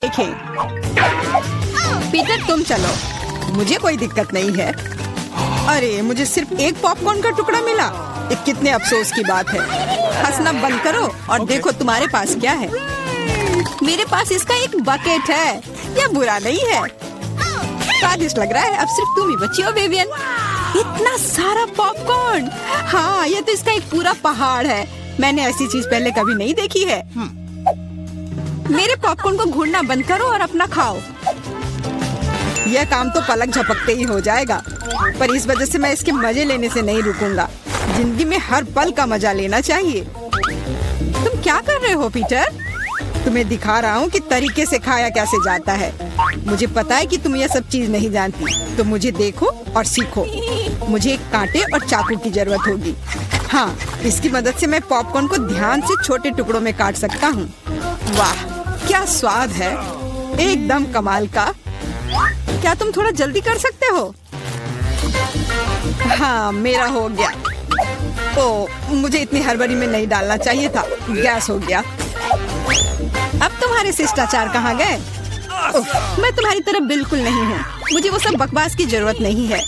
देखें। पीटर तुम चलो, मुझे कोई दिक्कत नहीं है। अरे मुझे सिर्फ एक पॉपकॉर्न का टुकड़ा मिला, ये कितने अफसोस की बात है। हंसना बंद करो और देखो तुम्हारे पास क्या है। मेरे पास इसका एक बकेट है, यह बुरा नहीं है, स्वादिष्ट लग रहा है। अब सिर्फ तुम ही बची हो विवियन। इतना सारा पॉपकॉर्न, हाँ यह तो इसका एक पूरा पहाड़ है। मैंने ऐसी चीज पहले कभी नहीं देखी है। मेरे पॉपकॉर्न को घूरना बंद करो और अपना खाओ। यह काम तो पलक झपकते ही हो जाएगा, पर इस वजह से मैं इसके मजे लेने से नहीं रुकूंगा। जिंदगी में हर पल का मजा लेना चाहिए। तुम क्या कर रहे हो पीटर? तुम्हें दिखा रहा हूँ कि तरीके से खाया कैसे जाता है। मुझे पता है कि तुम यह सब चीज नहीं जानती, तो मुझे देखो और सीखो। मुझे एक कांटे और चाकू की जरूरत होगी। हाँ, इसकी मदद से मैं पॉपकॉर्न को ध्यान से छोटे टुकड़ों में काट सकता हूँ। वाह क्या स्वाद है, एकदम कमाल का। क्या तुम थोड़ा जल्दी कर सकते हो? हाँ मेरा हो गया। ओ मुझे इतनी हड़बड़ी में नहीं डालना चाहिए था, गैस हो गया। अब तुम्हारे शिष्टाचार कहाँ गए? मैं तुम्हारी तरह बिल्कुल नहीं हूँ, मुझे वो सब बकवास की जरूरत नहीं है।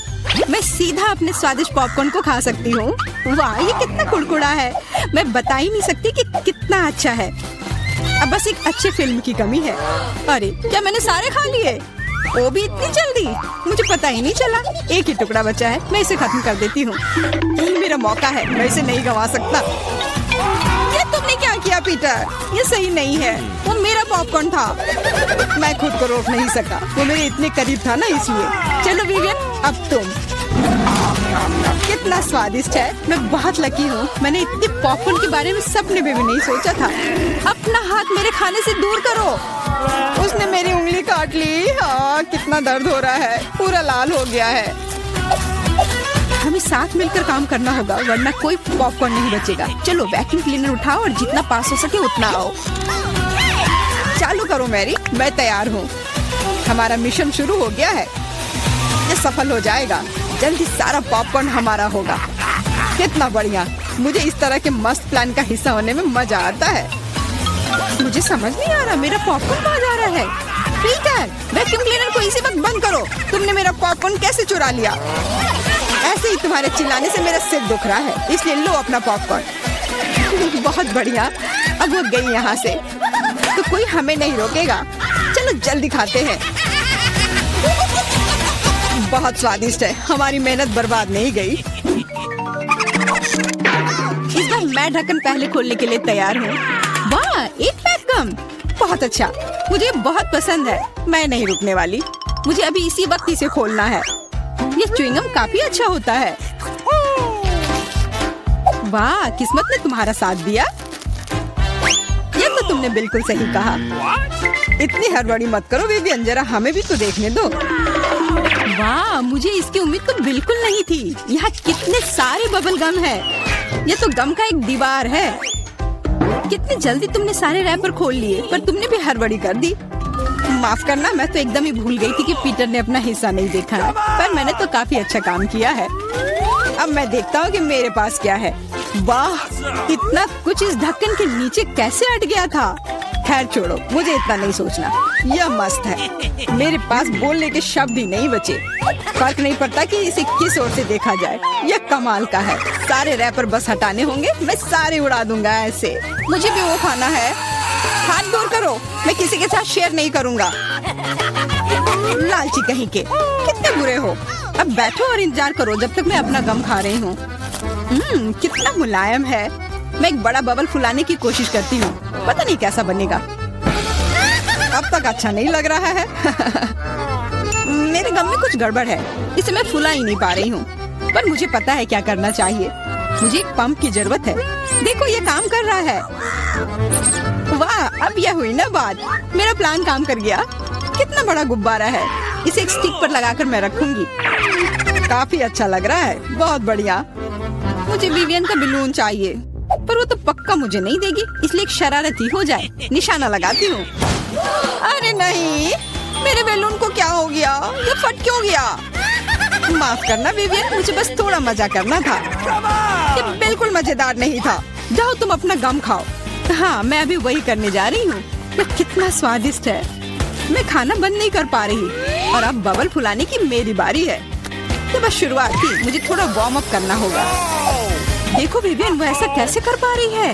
मैं सीधा अपने स्वादिष्ट पॉपकॉर्न को खा सकती हूँ। वाह ये कितना कुड़कुड़ा है, मैं बता ही नहीं सकती कि कितना अच्छा है। अब बस एक अच्छे फिल्म की कमी है। अरे क्या मैंने सारे खा लिए? वो भी इतनी जल्दी, मुझे पता ही नहीं चला। एक ही टुकड़ा बचा है, मैं इसे खत्म कर देती हूँ। यही मेरा मौका है, मैं इसे नहीं गंवा सकता। ये तुमने क्या किया पीटर? ये सही नहीं है, वो मेरा पॉपकॉर्न था। मैं खुद को रोक नहीं सका, वो मेरे इतने करीब था ना, इसलिए। चलो विवियन अब तुम। कितना स्वादिष्ट है, मैं बहुत लकी हूँ। मैंने इतने पॉपकॉर्न के बारे में सपने में भी नहीं सोचा था। अपना हाथ मेरे खाने से दूर करो। उसने मेरी उंगली काट ली। हाँ कितना दर्द हो रहा है, पूरा लाल हो गया है। हमें साथ मिलकर काम करना होगा, वरना कोई पॉपकॉर्न नहीं बचेगा। चलो वैक्यूम क्लीनर उठाओ और जितना पास हो सके उतना आओ। चालू करो मैरी, मैं तैयार हूँ। हमारा मिशन शुरू हो गया है, ये सफल हो जाएगा। जल्दी सारा पॉपकॉर्न हमारा होगा। कितना बढ़िया, मुझे इस तरह के मस्त प्लान का हिस्सा होने में मजा आता है। मुझे समझ नहीं आ रहा मेरा पॉपकॉर्न कहाँ जा रहा है। पीटर वैक्यूम क्लीनर को इसी वक्त बंद करो। तुमने मेरा पॉपकॉर्न कैसे चुरा लिया? ऐसे ही तुम्हारे चिल्लाने से मेरा सिर दुख रहा है, इसलिए लो अपना पॉपकॉर्न। बहुत बढ़िया, अब वो गई यहाँ से तो कोई हमें नहीं रोकेगा। चलो जल्दी खाते हैं। बहुत स्वादिष्ट है, हमारी मेहनत बर्बाद नहीं गई। इस बार मैं ढक्कन पहले खोलने के लिए तैयार हूँ। वाह एक पैक कम, बहुत अच्छा, मुझे बहुत पसंद है। मैं नहीं रुकने वाली, मुझे अभी इसी वक्त इसे खोलना है। ये च्युइंगम काफी अच्छा होता है। वाह किस्मत ने तुम्हारा साथ दिया। ये तो तुमने बिल्कुल सही कहा। इतनी हड़बड़ी मत करो विवियन, जरा हमें भी तो देखने दो। वाह मुझे इसकी उम्मीद तो बिल्कुल नहीं थी। यहाँ कितने सारे बबल गम है, ये तो गम का एक दीवार है। कितनी जल्दी तुमने सारे रैपर खोल लिए, पर तुमने भी हड़बड़ी कर दी। माफ करना, मैं तो एकदम ही भूल गई थी कि पीटर ने अपना हिस्सा नहीं देखा है, पर मैंने तो काफी अच्छा काम किया है। अब मैं देखता हूँ कि मेरे पास क्या है। वाह इतना कुछ इस ढक्कन के नीचे कैसे अट गया था। खैर छोड़ो, मुझे इतना नहीं सोचना। यह मस्त है, मेरे पास बोलने के शब्द ही नहीं बचे। फर्क नहीं पड़ता कि इसे किस ओर से देखा जाए, यह कमाल का है। सारे रैपर बस हटाने होंगे, मैं सारे उड़ा दूंगा ऐसे। मुझे भी वो खाना है। हाथ दूर करो, मैं किसी के साथ शेयर नहीं करूंगा। लालची कहीं के, कितने बुरे हो। अब बैठो और इंतजार करो जब तक मैं अपना गम खा रही हूँ। कितना मुलायम है। मैं एक बड़ा बबल फुलाने की कोशिश करती हूँ, पता नहीं कैसा बनेगा। अब तक अच्छा नहीं लग रहा है। मेरे गम में कुछ गड़बड़ है, इसे मैं फुला ही नहीं पा रही हूँ, पर मुझे पता है क्या करना चाहिए। मुझे एक पंप की जरूरत है। देखो ये काम कर रहा है। वाह अब यह हुई ना बात, मेरा प्लान काम कर गया। कितना बड़ा गुब्बारा है, इसे एक स्टिक पर लगाकर मैं रखूंगी। काफी अच्छा लग रहा है, बहुत बढ़िया। मुझे विवियन का बलून चाहिए, पर वो तो पक्का मुझे नहीं देगी, इसलिए एक शरारती हो जाए, निशाना लगाती हूँ। अरे नहीं, मेरे बैलून को क्या हो गया? ये फट क्यों गया? माफ करना विवियन, मुझे बस थोड़ा मजा करना था। ये बिल्कुल मजेदार नहीं था। जाओ तुम अपना गम खाओ। हाँ मैं अभी वही करने जा रही हूँ। ये कितना स्वादिष्ट है। मैं खाना बंद नहीं कर पा रही और अब बबल फुलाने की मेरी बारी है। तो बस शुरुआत थी, मुझे थोड़ा वार्म अप करना होगा। देखो विवियन, वो ऐसा कैसे कर पा रही है?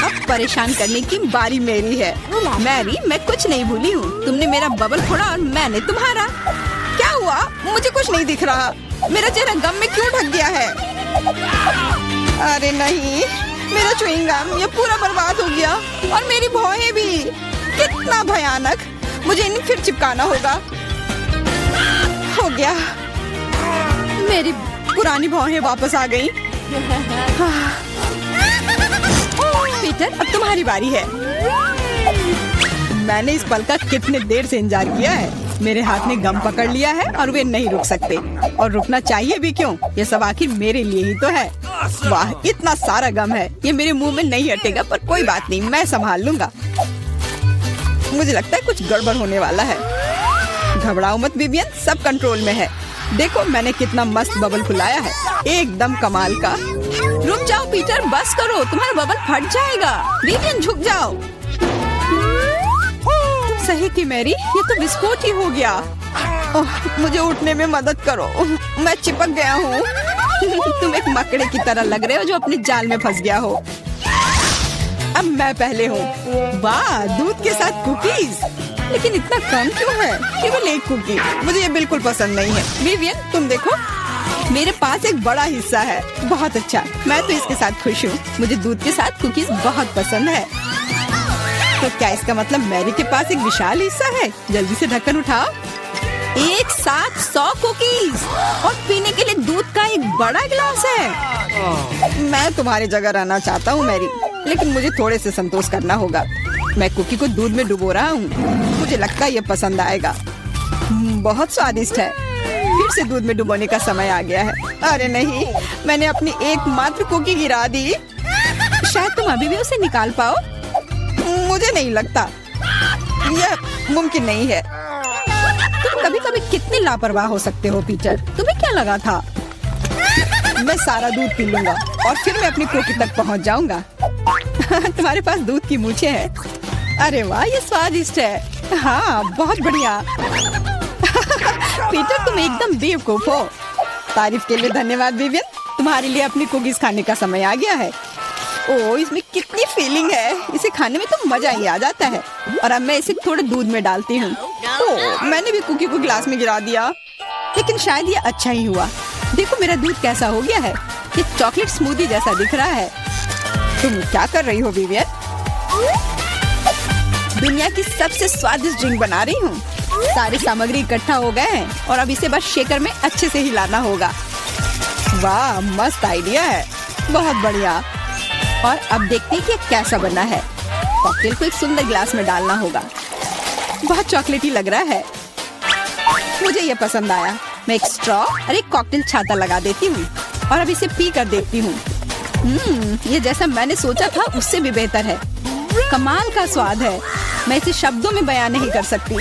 अब परेशान करने की बारी मेरी है। मैरी, मैं कुछ नहीं भूली हूँ। तुमने मेरा बबल फोड़ा और मैंने तुम्हारा। क्या हुआ? मुझे कुछ नहीं दिख रहा। मेरा चेहरा गम में क्यों ढक गया है? अरे नहीं, मेरा च्युइंग गम ये पूरा बर्बाद हो गया और मेरी भौहें भी। कितना भयानक! मुझे इन्हें फिर चिपकाना होगा। हो गया, मेरी पुरानी भौहें वापस आ गई। पीटर, अब तुम्हारी बारी है। मैंने इस पल का कितने देर से इंतजार किया है। मेरे हाथ ने गम पकड़ लिया है और वे नहीं रुक सकते, और रुकना चाहिए भी क्यों? ये सब आखिर मेरे लिए ही तो है। वाह, इतना सारा गम है, ये मेरे मुंह में नहीं हटेगा, पर कोई बात नहीं, मैं संभाल लूंगा। मुझे लगता है कुछ गड़बड़ होने वाला है। घबराओ मत विवियन, सब कंट्रोल में है। देखो मैंने कितना मस्त बबल फुलाया है, एकदम कमाल का। रुक जाओ पीटर, बस करो, तुम्हारा बबल फट जाएगा। विवियन झुक जाओ। सही थी मैरी, ये तो विस्फोट ही हो गया। मुझे उठने में मदद करो, मैं चिपक गया हूँ। तुम एक मकड़े की तरह लग रहे हो जो अपने जाल में फंस गया हो। अब मैं पहले हूँ। वाह, दूध के साथ कुकीज, लेकिन इतना कम क्यों है? केवल एक कुकी। मुझे ये बिल्कुल पसंद नहीं है। विवियन, तुम देखो, मेरे पास एक बड़ा हिस्सा है। बहुत अच्छा, मैं तो इसके साथ खुश हूँ। मुझे दूध के साथ कुकीज बहुत पसंद है। तो क्या इसका मतलब मैरी के पास एक विशाल हिस्सा है? जल्दी से ढक्कन उठाओ। एक साथ 100 कुकीज और पीने के लिए दूध का एक बड़ा गिलास है। मैं तुम्हारी जगह रहना चाहता हूँ मैरी, लेकिन मुझे थोड़े से संतोष करना होगा। मैं कुकी को दूध में डुबो रहा हूँ। मुझे लगता है ये पसंद आएगा। बहुत स्वादिष्ट है। फिर से दूध में डुबोने का समय आ गया है। अरे नहीं, मैंने अपनी एकमात्र कुकी गिरा दी। शायद तुम अभी भी उसे निकाल पाओ। मुझे नहीं लगता, यह मुमकिन नहीं है। तुम कभी कभी कितने लापरवाह हो सकते हो पीटर। तुम्हें क्या लगा था? मैं सारा दूध पी लूंगा और फिर मैं अपनी कुकी तक पहुंच जाऊंगा। तुम्हारे पास दूध की मूछें हैं। अरे वाह, ये स्वादिष्ट है। हाँ, बहुत बढ़िया। पीटर, तुम एकदम बेवकूफ हो। तारीफ के लिए धन्यवाद विवियन। तुम्हारे लिए अपनी कुकीज खाने का समय आ गया है। ओह, इसमें कितनी फीलिंग है। इसे खाने में तो मजा ही आ जाता है। और अब मैं इसे थोड़े दूध में डालती हूँ। ओह, मैंने भी कुकी को गिलास में गिरा दिया, लेकिन शायद ये अच्छा ही हुआ। देखो मेरा दूध कैसा हो गया है। ये चॉकलेट स्मूदी जैसा दिख रहा है। तुम क्या कर रही हो विवियन? दुनिया की सबसे स्वादिष्ट ड्रिंक बना रही हूँ। सारी सामग्री इकट्ठा हो गए हैं और अब इसे बस शेकर में अच्छे से हिलाना होगा। वाह, मस्त आइडिया है, बहुत बढ़िया। और अब देखते हैं कि कैसा बना है। कॉकटेल को एक सुंदर गिलास में डालना होगा। बहुत चॉकलेटी लग रहा है। मुझे ये पसंद आया। मैं एक स्ट्रॉ और एक कॉकटेल छाता लगा देती हूँ और अब इसे पी कर देखती हूँ। ये जैसा मैंने सोचा था उससे भी बेहतर है। कमाल का स्वाद है। मैं इसे शब्दों में बयान नहीं कर सकती।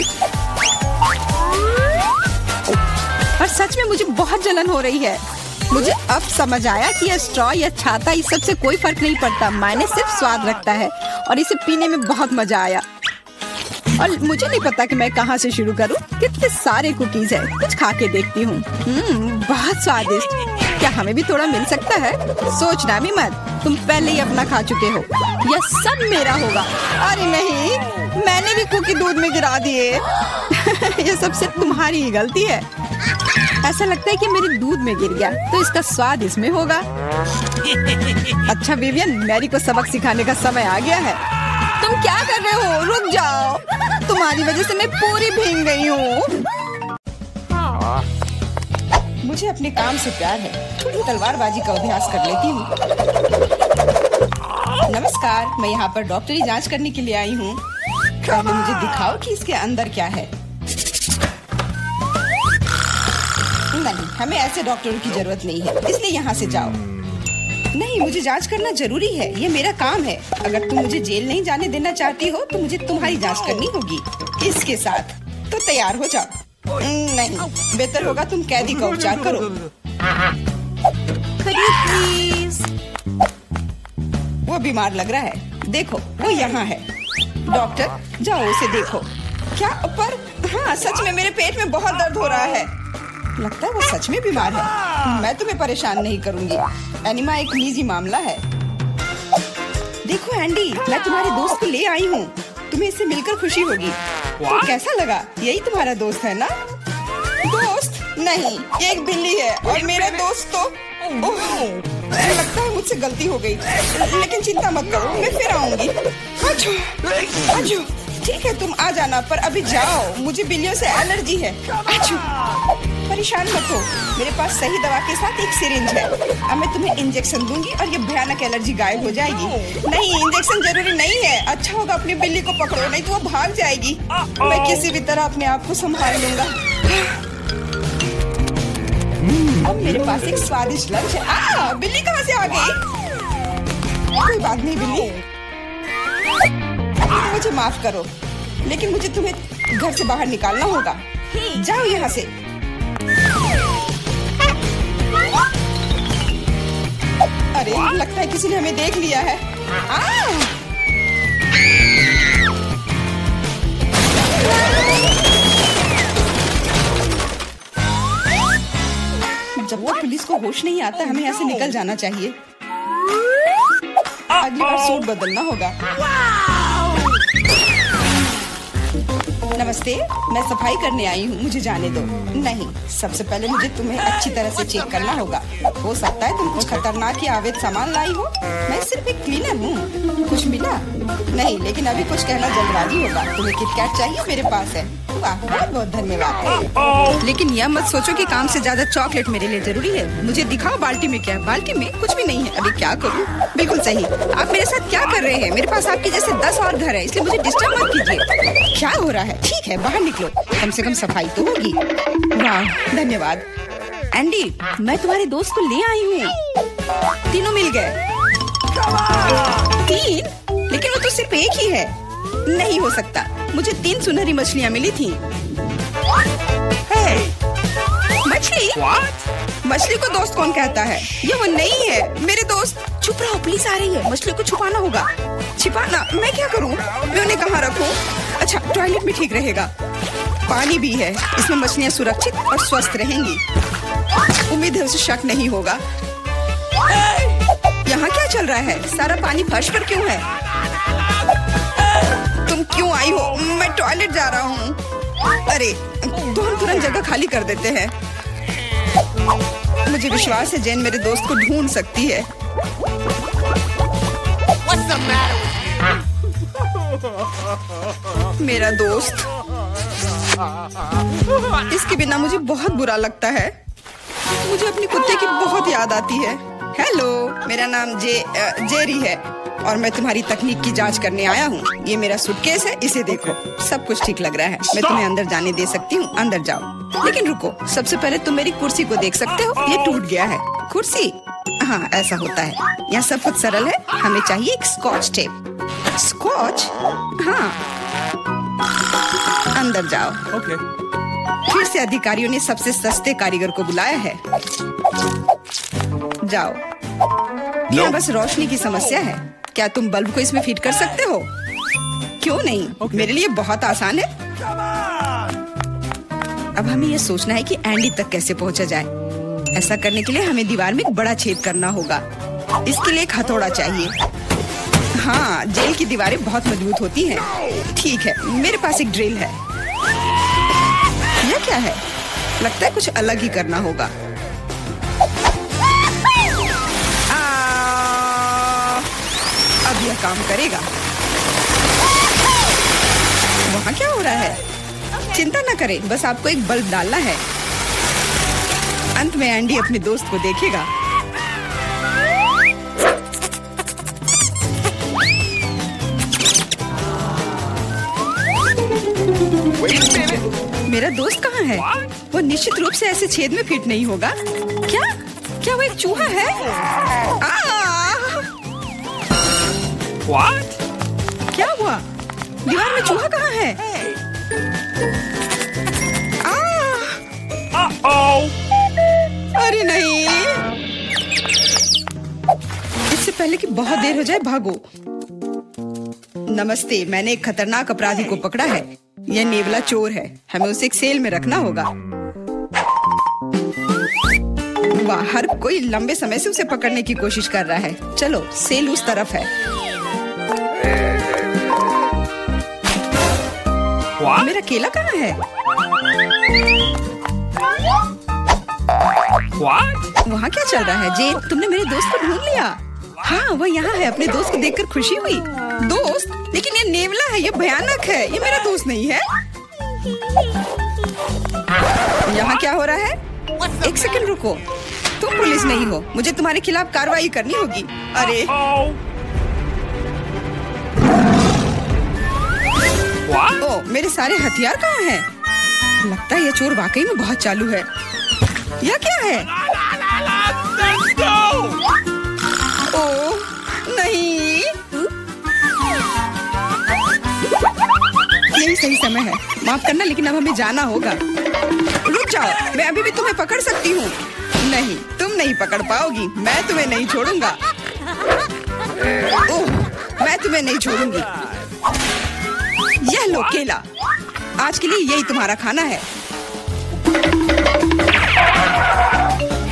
और सच में मुझे बहुत जलन हो रही है। मुझे अब समझ आया कि यह स्ट्रॉ या छाता इस सब से कोई फर्क नहीं पड़ता। मायने सिर्फ स्वाद रखता है और इसे पीने में बहुत मजा आया। और मुझे नहीं पता कि मैं कहाँ से शुरू करूँ। कितने सारे कुकीज है। कुछ खा के देखती हूँ। बहुत स्वादिष्ट। क्या हमें भी थोड़ा मिल सकता है? सोचना भी मत, तुम पहले ही अपना खा चुके हो। यह सब मेरा होगा। अरे नहीं, मैंने भी कुकी दूध में गिरा दिए। यह सब सिर्फ तुम्हारी ही गलती है। ऐसा लगता है कि मेरे दूध में गिर गया, तो इसका स्वाद इसमें होगा। अच्छा विवियन, मैरी को सबक सिखाने का समय आ गया है। तुम क्या कर रहे हो? रुक जाओ। तुम्हारी वजह से मैं पूरी भीग गई हूँ। मुझे अपने काम से प्यार है। थोड़ी तलवारबाजी का अभ्यास कर लेती हूँ। नमस्कार, मैं यहाँ पर डॉक्टरी जांच करने के लिए आई हूँ। पहले मुझे दिखाओ कि इसके अंदर क्या है। नहीं, हमें ऐसे डॉक्टरों की जरूरत नहीं है, इसलिए यहाँ से जाओ। नहीं, मुझे जांच करना जरूरी है। ये मेरा काम है। अगर तुम मुझे जेल नहीं जाने देना चाहती हो तो मुझे तुम्हारी जांच करनी होगी इसके साथ। तो तैयार हो जाओ। नहीं, बेहतर होगा तुम कैदी का उपचार करो। प्लीज। वो बीमार लग रहा है। देखो, वो यहाँ है। डॉक्टर जाओ उसे देखो। क्या? पर हाँ, सच में मेरे पेट में बहुत दर्द हो रहा है। लगता है वो सच में बीमार है। मैं तुम्हें परेशान नहीं करूंगी, एनिमा एक निजी मामला है। देखो एंडी, मैं तुम्हारे दोस्त को ले आई हूँ, तुम्हें इससे मिलकर खुशी होगी। तो कैसा लगा? यही तुम्हारा दोस्त है ना? दोस्त नहीं, ये एक बिल्ली है और मेरा दोस्त तो मुझे लगता है मुझसे गलती हो गई, लेकिन चिंता मत करो, मैं फिर आऊंगी। आजो, आजो। ठीक है, तुम आ जाना, पर अभी जाओ, मुझे बिल्लियों से एलर्जी है। आजो। परेशान मत हो, मेरे पास सही दवा के साथ एक सिरिंज है। अब मैं तुम्हें इंजेक्शन दूंगी और ये भयानक एलर्जी गायब हो जाएगी। नहीं, इंजेक्शन जरूरी नहीं है। अच्छा होगा अपनी बिल्ली को पकड़ो, नहीं तो वो भाग जाएगी। मैं किसी भी तरह अपने आप को संभाल लूंगा। अब मेरे पास एक स्वादिष्ट लंच है। बिल्ली कहाँ से आ गई? कोई बात नहीं बिल्ली, मुझे माफ करो, लेकिन मुझे तुम्हें घर से बाहर निकालना होगा। जाओ यहाँ से। अरे लगता है किसी ने हमें देख लिया है। जब तक पुलिस को होश नहीं आता, हमें यहाँ से निकल जाना चाहिए। अगली बार सूट बदलना होगा। नमस्ते, मैं सफाई करने आई हूँ, मुझे जाने दो। नहीं, सबसे पहले मुझे तुम्हें अच्छी तरह से चेक करना होगा। हो सकता है तुम कुछ खतरनाक या अवैध सामान लाई हो। मैं सिर्फ एक क्लीनर हूँ। कुछ मिला? नहीं, लेकिन अभी कुछ कहना जल्दबाजी होगा। तुम्हें किटकैट चाहिए? मेरे पास है। वाह, बहुत बहुत धन्यवाद। लेकिन यह मत सोचो कि काम से ज्यादा चॉकलेट मेरे लिए जरूरी है। मुझे दिखाओ बाल्टी में क्या है। बाल्टी में कुछ भी नहीं है। अभी क्या करूँ? बिल्कुल सही। आप मेरे साथ क्या कर रहे हैं? मेरे पास आपके जैसे 10 और घर है, इसलिए मुझे डिस्टर्ब मत कीजिए। क्या हो रहा है? ठीक है, बाहर निकलो, कम से कम सफाई तो होगी। वाह, धन्यवाद। एंडी, मैं तुम्हारे दोस्त को ले आई हूँ। तीनों मिल गए। 3? लेकिन वो तो सिर्फ एक ही है। नहीं हो सकता, मुझे 3 सुनहरी मछलियाँ मिली थी। मछली? मछली को दोस्त कौन कहता है? ये वो नहीं है, मेरे दोस्त। चुप रहो, पुलिस आ रही है। मछली को छुपाना होगा। छिपाना? मैं क्या करूँ? मैं उन्हें कहाँ रखूँ? अच्छा, टॉयलेट में ठीक रहेगा। पानी भी है, इसमें मछलियाँ सुरक्षित और स्वस्थ रहेंगी। उम्मीद है उसे शक नहीं होगा। यहाँ क्या चल रहा है? सारा पानी फर्श पर क्यों है? तुम क्यों आई हो? मैं टॉयलेट जा रहा हूँ। अरे, तो हम तुरंत जगह खाली कर देते हैं। मुझे विश्वास है जेन मेरे दोस्त को ढूंढ सकती है। मेरा दोस्त, इसके बिना मुझे बहुत बुरा लगता है। मुझे अपने कुत्ते की बहुत याद आती है। हेलो, मेरा नाम जेरी है और मैं तुम्हारी तकनीक की जांच करने आया हूँ। ये मेरा सूटकेस है, इसे देखो, सब कुछ ठीक लग रहा है। मैं तुम्हें अंदर जाने दे सकती हूँ, अंदर जाओ। लेकिन रुको, सबसे पहले तुम मेरी कुर्सी को देख सकते हो, ये टूट गया है। कुर्सी? हाँ, ऐसा होता है। यहाँ सब कुछ सरल है, हमें चाहिए एक स्कॉच टेप। स्कॉच? हाँ, अंदर जाओ। ओके। फिर से अधिकारियों ने सबसे सस्ते कारीगर को बुलाया है। जाओ। यहाँ बस रोशनी की समस्या है। क्या तुम बल्ब को इसमें फिट कर सकते हो? क्यों नहीं? मेरे लिए बहुत आसान है। अब हमें यह सोचना है कि एंडी तक कैसे पहुंचा जाए। ऐसा करने के लिए हमें दीवार में एक बड़ा छेद करना होगा। इसके लिए एक हथौड़ा चाहिए। हाँ, जेल की दीवारें बहुत मजबूत होती हैं। ठीक है, मेरे पास एक ड्रिल है। यह क्या है? लगता है कुछ अलग ही करना होगा। अब यह काम करेगा। वहाँ क्या हो रहा है? चिंता न करें, बस आपको एक बल्ब डालना है। अंत में एंडी अपने दोस्त को देखेगा। मेरा दोस्त कहाँ है? वो निश्चित रूप से ऐसे छेद में फिट नहीं होगा। क्या वो एक चूहा है? What? क्या हुआ? दीवार में चूहा कहाँ है? अरे नहीं! इससे पहले कि बहुत देर हो जाए, भागो। नमस्ते, मैंने एक खतरनाक अपराधी को पकड़ा है। यह नेवला चोर है, हमें उसे एक सेल में रखना होगा। वाह, हर कोई लंबे समय से उसे पकड़ने की कोशिश कर रहा है। चलो, सेल उस तरफ है। मेरा केला कहाँ है? वहाँ क्या चल रहा है? जेन, तुमने मेरे दोस्त को ढूंढ लिया? हाँ, वह यहाँ है। अपने दोस्त को देखकर खुशी हुई। दोस्त? लेकिन ये नेवला है, ये भयानक है। ये मेरा दोस्त नहीं है। यहाँ क्या हो रहा है? एक सेकंड रुको, तुम पुलिस नहीं हो, मुझे तुम्हारे खिलाफ कार्रवाई करनी होगी। अरे ओ, मेरे सारे हथियार कहाँ हैं? लगता है ये चोर वाकई में बहुत चालू है। यह क्या है? ओह नहीं, यही सही समय है। माफ करना, लेकिन अब हमें जाना होगा। रुक जाओ, मैं अभी भी तुम्हें पकड़ सकती हूँ। नहीं, तुम नहीं पकड़ पाओगी। मैं तुम्हें नहीं छोड़ूंगा। ओह, मैं तुम्हें नहीं छोड़ूंगी। यह लो केला, आज के लिए यही तुम्हारा खाना है।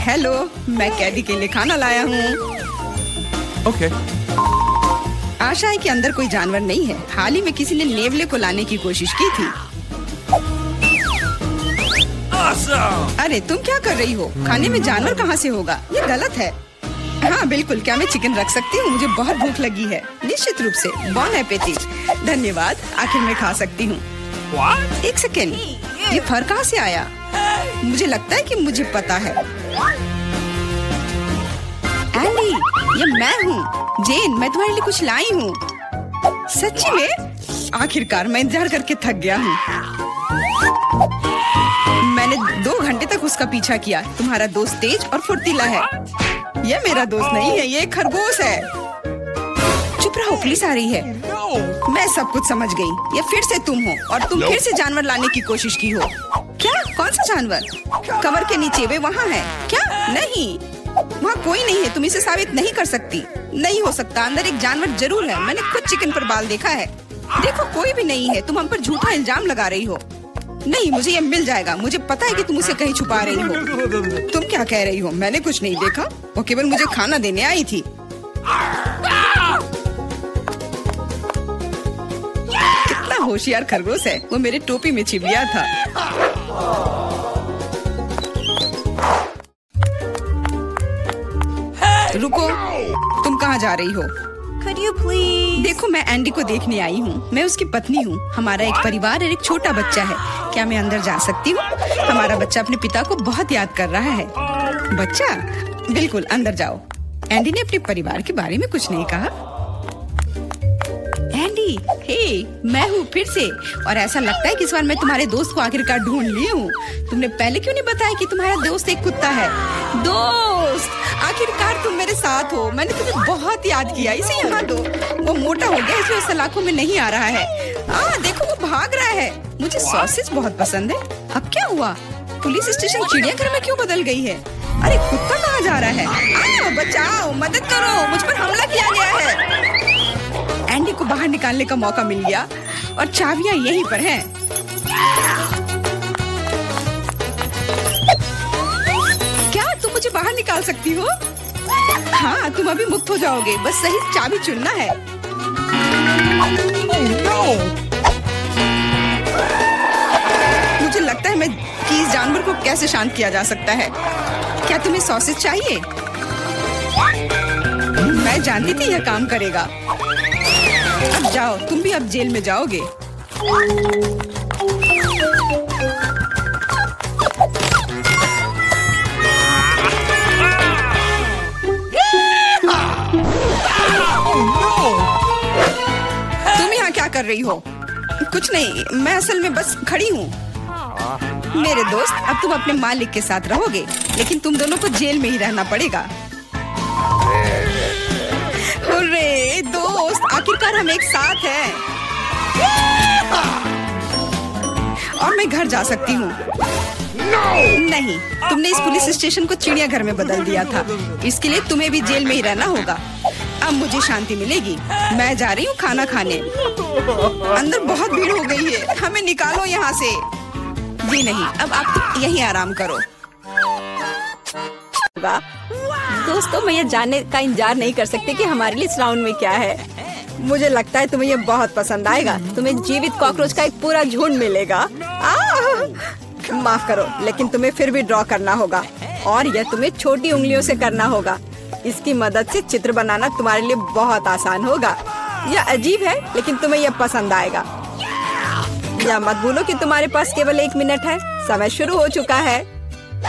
हेलो, मैं कैदी के लिए खाना लाया हूँ। ओके। आशा है कि अंदर कोई जानवर नहीं है। हाल ही में किसी ने नेवले को लाने की कोशिश की थी। अरे तुम क्या कर रही हो? खाने में जानवर कहाँ से होगा? ये गलत है। हाँ बिल्कुल, क्या मैं चिकन रख सकती हूँ? मुझे बहुत भूख लगी है। निश्चित रूप से। बॉन एपेटिट। धन्यवाद, आखिर मैं खा सकती हूँ। एक सेकेंड, ये फर कहाँ से आया? मुझे लगता है कि मुझे पता है। एंडी, ये मैं हूँ। जेन, मैं तुम्हारे लिए कुछ लाई हूँ। सच्ची में? आखिरकार, मैं इंतजार करके थक गया हूँ। मैंने 2 घंटे तक उसका पीछा किया। तुम्हारा दोस्त तेज और फुर्तीला है। यह मेरा दोस्त नहीं है, ये एक खरगोश है। चुप रहो, पुलिस आ रही है। मैं सब कुछ समझ गई। ये फिर से तुम हो और तुम फिर से जानवर लाने की कोशिश की हो। क्या? कौन सा जानवर? कवर के नीचे, वे वहाँ है। क्या? नहीं, वहाँ कोई नहीं है। तुम इसे साबित नहीं कर सकती। नहीं हो सकता, अंदर एक जानवर जरूर है। मैंने खुद चिकन पर बाल देखा है। देखो, कोई भी नहीं है। तुम हम पर झूठा इल्जाम लगा रही हो। नहीं, मुझे ये मिल जाएगा। मुझे पता है कि तुम उसे कहीं छुपा रही हो। तुम क्या कह रही हो? मैंने कुछ नहीं देखा। वो केवल मुझे खाना देने आई थी। कितना होशियार खरगोश है। वो मेरे टोपी में छिप गया था। रुको, तुम कहाँ जा रही हो? Could you please? देखो, मैं एंडी को देखने आई हूँ। मैं उसकी पत्नी हूँ। हमारा एक परिवार और एक छोटा बच्चा है। क्या मैं अंदर जा सकती हूँ? हमारा बच्चा अपने पिता को बहुत याद कर रहा है। बच्चा? बिल्कुल, अंदर जाओ। एंडी ने अपने परिवार के बारे में कुछ नहीं कहा। एंडी, हे, मैं हूँ फिर से। और ऐसा लगता है कि इस बार मैं तुम्हारे दोस्त को आखिरकार ढूंढ ली हूँ। तुमने पहले क्यों नहीं बताया कि तुम्हारा दोस्त एक कुत्ता है? दोस्त, आखिरकार तुम मेरे साथ हो। मैंने तुम्हें बहुत याद किया। इसे यहाँ दो। वो मोटा हो गया, इसलिए सलाखों में नहीं आ रहा है। देखो, वो भाग रहा है। मुझे सॉसेज बहुत पसंद है। अब क्या हुआ? पुलिस स्टेशन चिड़ियाघर में क्यों बदल गई है? अरे कुत्ता कहाँ जा रहा है? बचाओ, मदद करो, मुझ पर हमला किया गया है। एंडी को बाहर निकालने का मौका मिल गया और चाबियां यहीं पर हैं। क्या तुम मुझे बाहर निकाल सकती हो? हाँ, तुम अभी मुक्त हो जाओगे। बस सही चाबी चुनना है। मुझे लगता है कि इस जानवर को कैसे शांत किया जा सकता है। क्या तुम्हें सॉसेज चाहिए? मैं जानती थी यह काम करेगा। अब जाओ, तुम भी अब जेल में जाओगे। तुम यहाँ क्या कर रही हो? कुछ नहीं, मैं असल में बस खड़ी हूँ। मेरे दोस्त, अब तुम अपने मालिक के साथ रहोगे, लेकिन तुम दोनों को जेल में ही रहना पड़ेगा। हुर्रे दोस्त, आखिरकार हम एक साथ हैं। और मैं घर जा सकती हूँ। नहीं, तुमने इस पुलिस स्टेशन को चिड़ियाघर में बदल दिया था। इसके लिए तुम्हें भी जेल में ही रहना होगा। अब मुझे शांति मिलेगी। मैं जा रही हूँ खाना खाने। अंदर बहुत भीड़ हो गई है, हमें निकालो यहाँ से। जी नहीं, अब आप तो यहीं आराम करो। दोस्तों, मैं ये जानने का इंतजार नहीं कर सकती कि हमारे लिए इस राउंड में क्या है। मुझे लगता है तुम्हें ये बहुत पसंद आएगा। तुम्हें जीवित कॉकरोच का एक पूरा झुंड मिलेगा। माफ करो, लेकिन तुम्हें फिर भी ड्रॉ करना होगा और यह तुम्हें छोटी उंगलियों से करना होगा। इसकी मदद से चित्र बनाना तुम्हारे लिए बहुत आसान होगा। यह अजीब है, लेकिन तुम्हें यह पसंद आएगा। या मत भूलो कि तुम्हारे पास केवल 1 मिनट है। समय शुरू हो चुका है।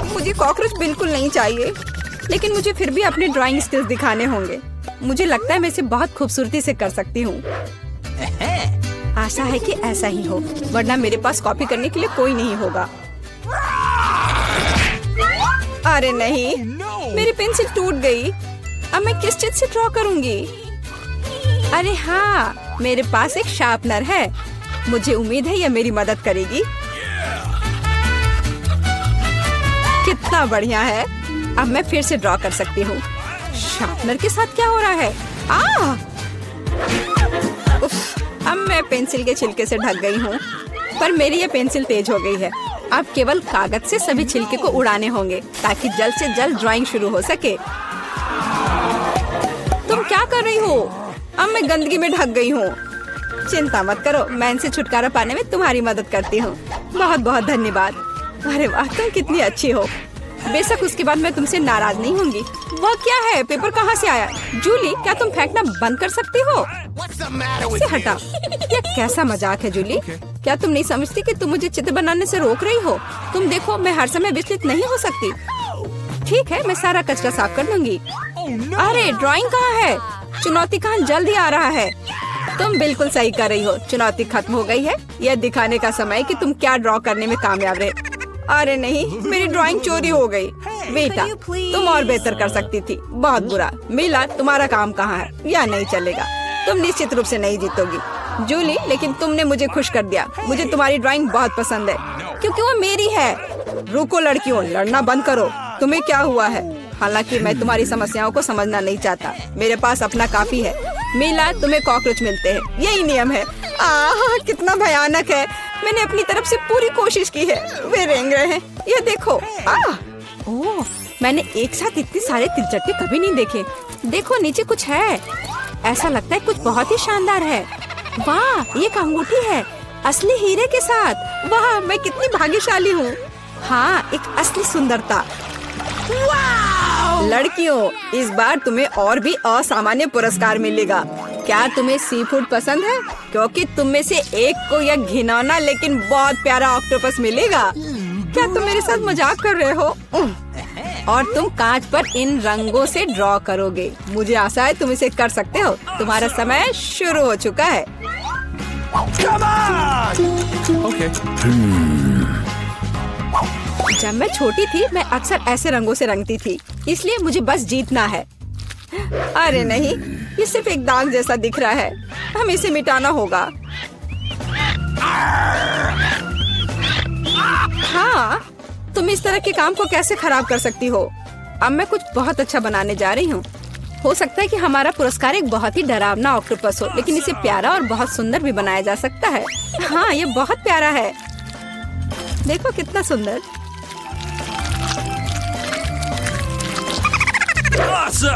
मुझे कॉकरोच बिल्कुल नहीं चाहिए, लेकिन मुझे फिर भी अपने ड्राइंग स्किल्स दिखाने होंगे। मुझे लगता है मैं इसे बहुत खूबसूरती से कर सकती हूँ। आशा है कि ऐसा ही हो, वरना मेरे पास कॉपी करने के लिए कोई नहीं होगा। अरे नहीं, मेरी पेंसिल टूट गई। अब मैं किस चीज से ड्रॉ करूंगी? अरे हाँ, मेरे पास एक शार्पनर है। मुझे उम्मीद है यह मेरी मदद करेगी। कितना बढ़िया है। अब मैं फिर से ड्रॉ कर सकती हूँ। शार्पनर के साथ क्या हो रहा है? उफ, अब मैं पेंसिल के छिलके से ढक गई हूँ, पर मेरी ये पेंसिल तेज हो गई है। अब केवल कागज से सभी छिलके को उड़ाने होंगे ताकि जल्द से जल्द ड्राइंग शुरू हो सके। तुम क्या कर रही हो? अब मैं गंदगी में ढक गई हूँ। चिंता मत करो, मैं इनसे छुटकारा पाने में तुम्हारी मदद करती हूँ। बहुत बहुत धन्यवाद। अरे वाह, तुम कितनी अच्छी हो। बेशक उसके बाद मैं तुमसे नाराज नहीं होंगी। वह क्या है? पेपर कहाँ से आया? जूली, क्या तुम फेंकना बंद कर सकती हो? इसे हटा। यह कैसा मजाक है जूली? क्या तुम नहीं समझती कि तुम मुझे चित्र बनाने से रोक रही हो? तुम देखो, मैं हर समय विचलित नहीं हो सकती। ठीक है, मैं सारा कचरा साफ कर दूंगी। अरे ड्राइंग कहाँ है? चुनौती कहाँ जल्द ही आ रहा है। तुम बिल्कुल सही कर रही हो, चुनौती खत्म हो गई है। यह दिखाने का समय कि तुम क्या ड्रॉ करने में कामयाब रहे। अरे नहीं, मेरी ड्राइंग चोरी हो गई। बेटा, तुम और बेहतर कर सकती थी। बहुत बुरा। मीला, तुम्हारा काम कहाँ है? यह नहीं चलेगा, तुम निश्चित रूप से नहीं जीतोगी। जूली, लेकिन तुमने मुझे खुश कर दिया। मुझे तुम्हारी ड्राइंग बहुत पसंद है, क्योंकि वो मेरी है। रुको लड़कियों, लड़ना बंद करो। तुम्हें क्या हुआ है? हालांकि मैं तुम्हारी समस्याओं को समझना नहीं चाहता। मेरे पास अपना काफी है। मीला, तुम्हें कॉकरोच मिलते हैं, यही नियम है। कितना भयानक है। मैंने अपनी तरफ से पूरी कोशिश की है। वे रेंग रहे हैं, ये देखो। ओह, मैंने एक साथ इतने सारे तिलचट्टे कभी नहीं देखे। देखो, नीचे कुछ है। ऐसा लगता है कुछ बहुत ही शानदार है। वाह, ये एक अंगूठी है, असली हीरे के साथ। वाह, मैं कितनी भाग्यशाली हूँ। हाँ, एक असली सुंदरता। लड़कियों, इस बार तुम्हें और भी असामान्य पुरस्कार मिलेगा। क्या तुम्हें सी फूड पसंद है? क्योंकि तुम में से एक को यह घिनौना लेकिन बहुत प्यारा ऑक्टोपस मिलेगा। क्या तुम मेरे साथ मजाक कर रहे हो? और तुम कांच पर इन रंगों से ड्रॉ करोगे। मुझे आशा है तुम इसे कर सकते हो। तुम्हारा समय शुरू हो चुका है। जब मैं छोटी थी, मैं अक्सर ऐसे रंगों से रंगती थी, इसलिए मुझे बस जीतना है। अरे नहीं, ये सिर्फ एक दाग जैसा दिख रहा है। हमें इसे मिटाना होगा। हाँ, तुम इस तरह के काम को कैसे खराब कर सकती हो? अब मैं कुछ बहुत अच्छा बनाने जा रही हूँ। हो सकता है कि हमारा पुरस्कार एक बहुत ही डरावना ऑक्टोपस हो, लेकिन इसे प्यारा और बहुत सुंदर भी बनाया जा सकता है। हाँ, ये बहुत प्यारा है। देखो कितना सुंदर।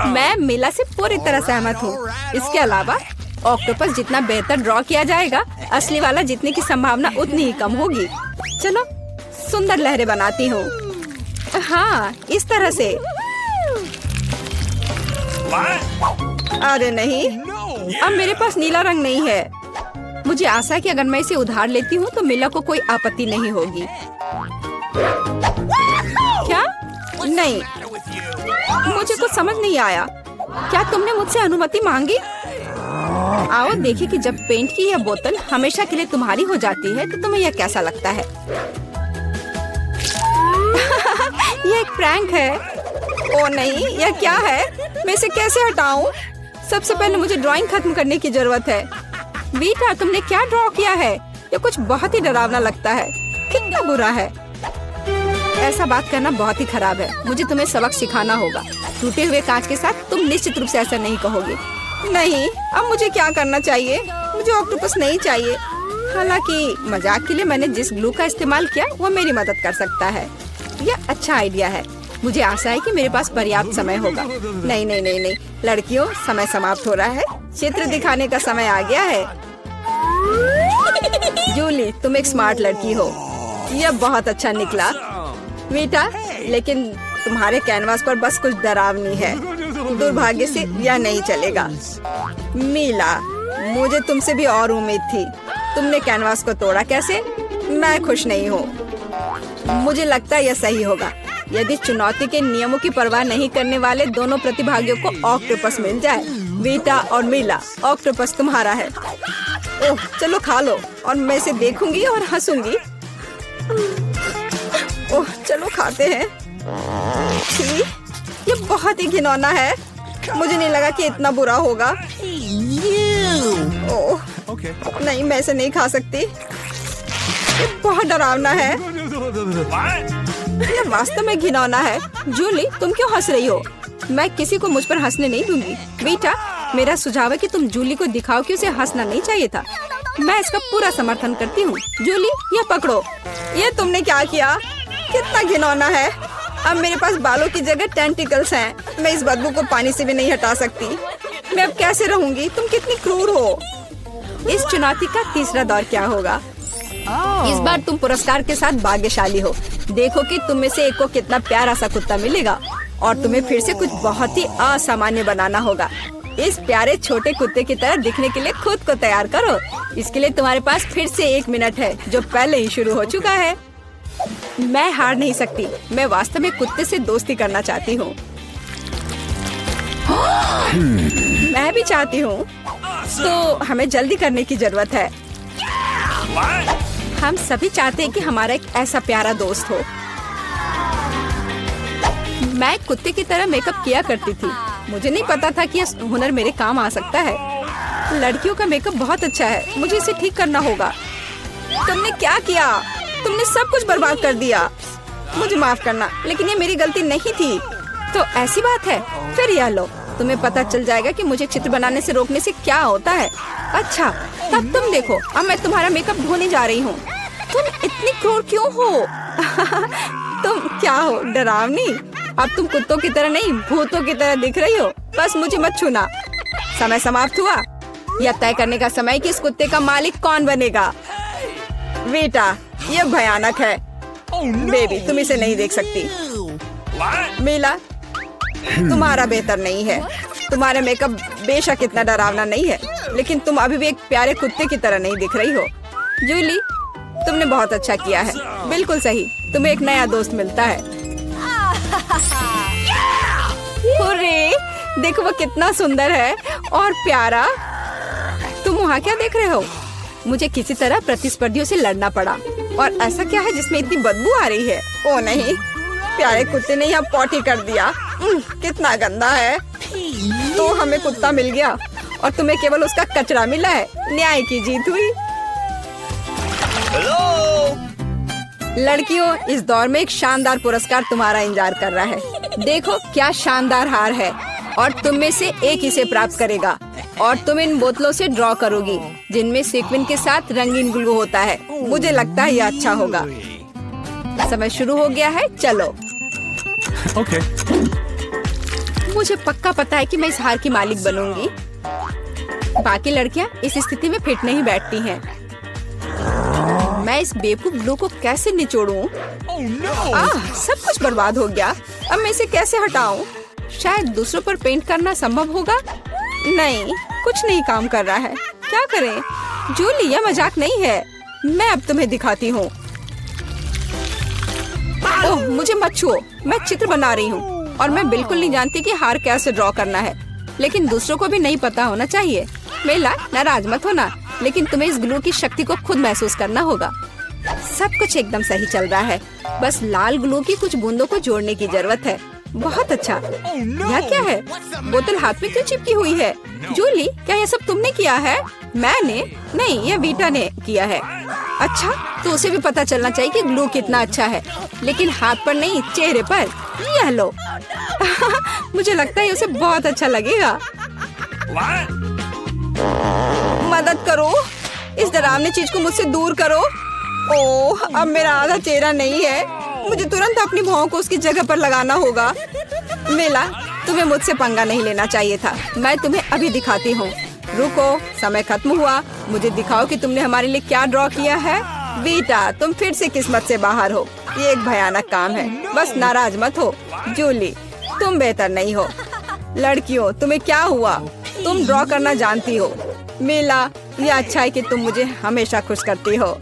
मैं मीला से पूरी तरह सहमत हूँ। इसके अलावा ऑक्टोपस जितना बेहतर ड्रॉ किया जाएगा, असली वाला जीतने की संभावना उतनी ही कम होगी। चलो सुंदर लहरें बनाती हूँ। हाँ, इस तरह से। अरे नहीं, अब मेरे पास नीला रंग नहीं है। मुझे आशा है कि अगर मैं इसे उधार लेती हूँ तो मीला को कोई आपत्ति नहीं होगी। क्या? नहीं, मुझे कुछ समझ नहीं आया। क्या तुमने मुझसे अनुमति मांगी? आओ देखिए कि जब पेंट की यह बोतल हमेशा के लिए तुम्हारी हो जाती है तो तुम्हें यह कैसा लगता है। यह एक प्रैंक है। ओ नहीं, यह क्या है? मैं इसे कैसे हटाऊं? सबसे पहले मुझे ड्राइंग खत्म करने की जरूरत है। वीटा, तुमने क्या ड्रॉ किया है? यह कुछ बहुत ही डरावना लगता है। कितना बुरा है। ऐसा बात करना बहुत ही खराब है। मुझे तुम्हें सबक सिखाना होगा। टूटे हुए कांच के साथ तुम निश्चित रूप से ऐसा नहीं कहोगे। नहीं, अब मुझे क्या करना चाहिए? मुझे ऑक्टोपस नहीं चाहिए। हालांकि मजाक के लिए मैंने जिस ग्लू का इस्तेमाल किया वो मेरी मदद कर सकता है। यह अच्छा आइडिया है। मुझे आशा है कि मेरे पास पर्याप्त समय होगा। नहीं नहीं नहीं नहीं लड़कियों, समय समाप्त हो रहा है। चित्र दिखाने का समय आ गया है। जूली, तुम एक स्मार्ट लड़की हो। यह बहुत अच्छा निकला बेटा, लेकिन तुम्हारे कैनवास पर बस कुछ डरावनी है। दुर्भाग्य से यह नहीं चलेगा। मीला, मुझे तुमसे भी और उम्मीद थी। तुमने कैनवास को तोड़ा कैसे? मैं खुश नहीं हूँ। मुझे लगता है यह सही होगा यदि चुनौती के नियमों की परवाह नहीं करने वाले दोनों प्रतिभागियों को ऑक्टोपस मिल जाए। वीटा और मीला, ऑक्टोपस तुम्हारा है। ओह, चलो खा लो और मैं इसे देखूंगी और हंसूंगी। ओह, चलो खाते हैं। छी, ये बहुत ही घिनौना है। मुझे नहीं लगा कि इतना बुरा होगा। ओह, नहीं, मैं इसे नहीं खा सकती। ये बहुत डरावना है। ये वास्तव में घिनौना है। जूली, तुम क्यों हंस रही हो? मैं किसी को मुझ पर हंसने नहीं दूंगी। बेटा, मेरा सुझाव है कि तुम जूली को दिखाओ कि उसे हंसना नहीं चाहिए था। मैं इसका पूरा समर्थन करती हूँ। जूली, ये पकड़ो। ये तुमने क्या किया? कितना घिनौना है। अब मेरे पास बालों की जगह टेंटिकल्स हैं। मैं इस बदबू को पानी से भी नहीं हटा सकती। मैं अब कैसे रहूंगी? तुम कितनी क्रूर हो। इस चुनौती का तीसरा दौर क्या होगा? इस बार तुम पुरस्कार के साथ भाग्यशाली हो। देखो कि तुम में से एक को कितना प्यारा सा कुत्ता मिलेगा और तुम्हें फिर से कुछ बहुत ही असामान्य बनाना होगा। इस प्यारे छोटे कुत्ते की तरह दिखने के लिए खुद को तैयार करो। इसके लिए तुम्हारे पास फिर से 1 मिनट है, जो पहले ही शुरू हो चुका है। मैं हार नहीं सकती। मैं वास्तव में कुत्ते से दोस्ती करना चाहती हूँ। मैं भी चाहती हूँ। तो हमें जल्दी करने की जरूरत है। हम सभी चाहते हैं कि हमारा एक ऐसा प्यारा दोस्त हो। मैं कुत्ते की तरह मेकअप किया करती थी। मुझे नहीं पता था कि यह हुनर मेरे काम आ सकता है। लड़कियों का मेकअप बहुत अच्छा है। मुझे इसे ठीक करना होगा। तुमने क्या किया? तुमने सब कुछ बर्बाद कर दिया। मुझे माफ करना, लेकिन ये मेरी गलती नहीं थी। तो ऐसी बात है? फिर यह लो, तुम्हें पता चल जाएगा कि मुझे चित्र बनाने से रोकने से क्या होता है। अच्छा, तब तुम देखो। अब मैं तुम्हारा मेकअप धोने जा रही हूँ। तुम इतनी क्रूर क्यों हो? तुम क्या हो, डरावनी? अब तुम कुत्तों की तरह नहीं, भूतों की तरह दिख रही हो। बस मुझे मत छूना। समय समाप्त हुआ। यह तय करने का समय कि इस कुत्ते का मालिक कौन बनेगा। बेटा, यह भयानक है। बेबी, तुम इसे नहीं देख सकती। मीला, तुम्हारा बेहतर नहीं है। तुम्हारा मेकअप बेशक इतना डरावना नहीं है, लेकिन तुम अभी भी एक प्यारे कुत्ते की तरह नहीं दिख रही हो। जूली, तुमने बहुत अच्छा किया है। बिल्कुल सही, तुम्हें एक नया दोस्त मिलता है। हुर्रे, देखो वो कितना सुंदर है और प्यारा। तुम वहाँ क्या देख रहे हो? मुझे किसी तरह प्रतिस्पर्धियों से लड़ना पड़ा। और ऐसा क्या है जिसमें इतनी बदबू आ रही है? ओ नहीं, प्यारे कुत्ते ने यहाँ पॉटी कर दिया। कितना गंदा है। तो हमें कुत्ता मिल गया और तुम्हें केवल उसका कचरा मिला है। न्याय की जीत हुई। लड़कियों, इस दौर में एक शानदार पुरस्कार तुम्हारा इंतजार कर रहा है। देखो क्या शानदार हार है और तुम में से एक इसे प्राप्त करेगा। और तुम इन बोतलों से ड्रॉ करोगी जिनमें सीक्वेंस के साथ रंगीन ग्लू होता है। मुझे लगता है यह अच्छा होगा। समय शुरू हो गया है, चलो। ओके। मुझे पक्का पता है कि मैं इस हार की मालिक बनूंगी। बाकी लड़कियां इस स्थिति में फिट नहीं बैठती हैं। मैं इस बेवकूफ ग्लू को कैसे निचोड़ूं? सब कुछ बर्बाद हो गया। अब मैं इसे कैसे हटाऊं? शायद दूसरों पर पेंट करना संभव होगा। नहीं, कुछ नहीं काम कर रहा है। क्या करें? जूली, यह मजाक नहीं है। मैं अब तुम्हें दिखाती हूँ। ओह, मुझे मत छुओ। मैं चित्र बना रही हूँ और मैं बिल्कुल नहीं जानती कि हार कैसे ड्रॉ करना है। लेकिन दूसरों को भी नहीं पता होना चाहिए। मेला, नाराज मत होना, लेकिन तुम्हें इस ग्लू की शक्ति को खुद महसूस करना होगा। सब कुछ एकदम सही चल रहा है। बस लाल ग्लू की कुछ बूंदों को जोड़ने की जरूरत है। बहुत अच्छा। यह क्या है? बोतल हाथ में क्यों चिपकी हुई है? जूली, क्या यह सब तुमने किया है? मैंने नहीं, यह वीटा ने किया है। अच्छा, तो उसे भी पता चलना चाहिए कि ग्लू कितना अच्छा है, लेकिन हाथ पर नहीं, चेहरे पर। यह लो। मुझे लगता है उसे बहुत अच्छा लगेगा। मदद करो, इस डरावनी चीज को मुझसे दूर करो। ओह, अब मेरा आधा चेहरा नहीं है। मुझे तुरंत अपनी भौं को उसकी जगह पर लगाना होगा। मिला, तुम्हें मुझसे पंगा नहीं लेना चाहिए था। मैं तुम्हें अभी दिखाती हूँ। रुको, समय खत्म हुआ। मुझे दिखाओ कि तुमने हमारे लिए क्या ड्रॉ किया है। बेटा, तुम फिर से किस्मत से बाहर हो। ये एक भयानक काम है। बस नाराज मत हो। जूली, तुम बेहतर नहीं हो। लड़कियों, तुम्हें क्या हुआ? तुम ड्रॉ करना जानती हो। मिला, ये अच्छा है कि तुम मुझे हमेशा खुश करती हो।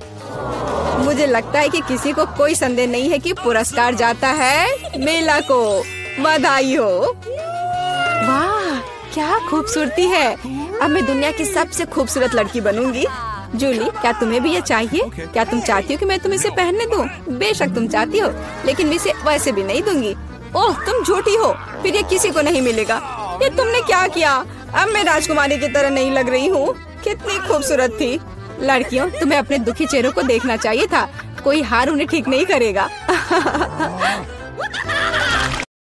मुझे लगता है कि किसी को कोई संदेह नहीं है कि पुरस्कार जाता है मिला को। बधाई हो। वाह, क्या खूबसूरती है। अब मैं दुनिया की सबसे खूबसूरत लड़की बनूंगी। जूली, क्या तुम्हें भी ये चाहिए? क्या तुम चाहती हो कि मैं तुम्हें इसे पहनने दूं? बेशक तुम चाहती हो, लेकिन मैं इसे वैसे भी नहीं दूंगी। ओह, तुम झूठी हो। फिर ये किसी को नहीं मिलेगा। ये तुमने क्या किया? अब मैं राजकुमारी की तरह नहीं लग रही हूँ। कितनी खूबसूरत थी। लड़कियों, तुम्हें अपने दुखी चेहरों को देखना चाहिए था। कोई हार उन्हें ठीक नहीं करेगा।